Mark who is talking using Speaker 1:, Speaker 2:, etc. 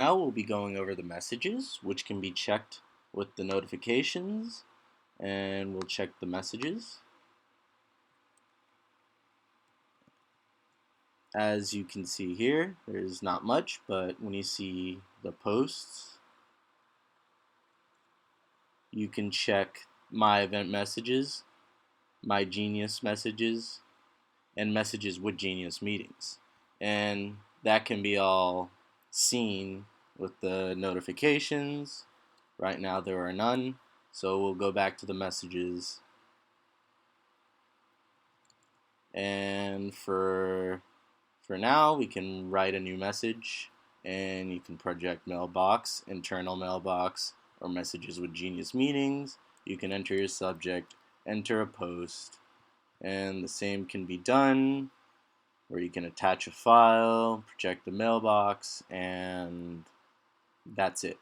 Speaker 1: Now we'll be going over the messages, which can be checked with the notifications, and we'll check the messages. As you can see here, there's not much, but when you see the posts, you can check my event messages, my Genius messages, and messages with Genius meetings. And that can be all seen with the notifications. Right now there are none, so we'll go back to the messages. And for now, we can write a new message, and you can project mailbox, internal mailbox, or messages with Genius meetings. You can enter your subject, enter a post, and the same can be done where you can attach a file, project the mailbox, and that's it.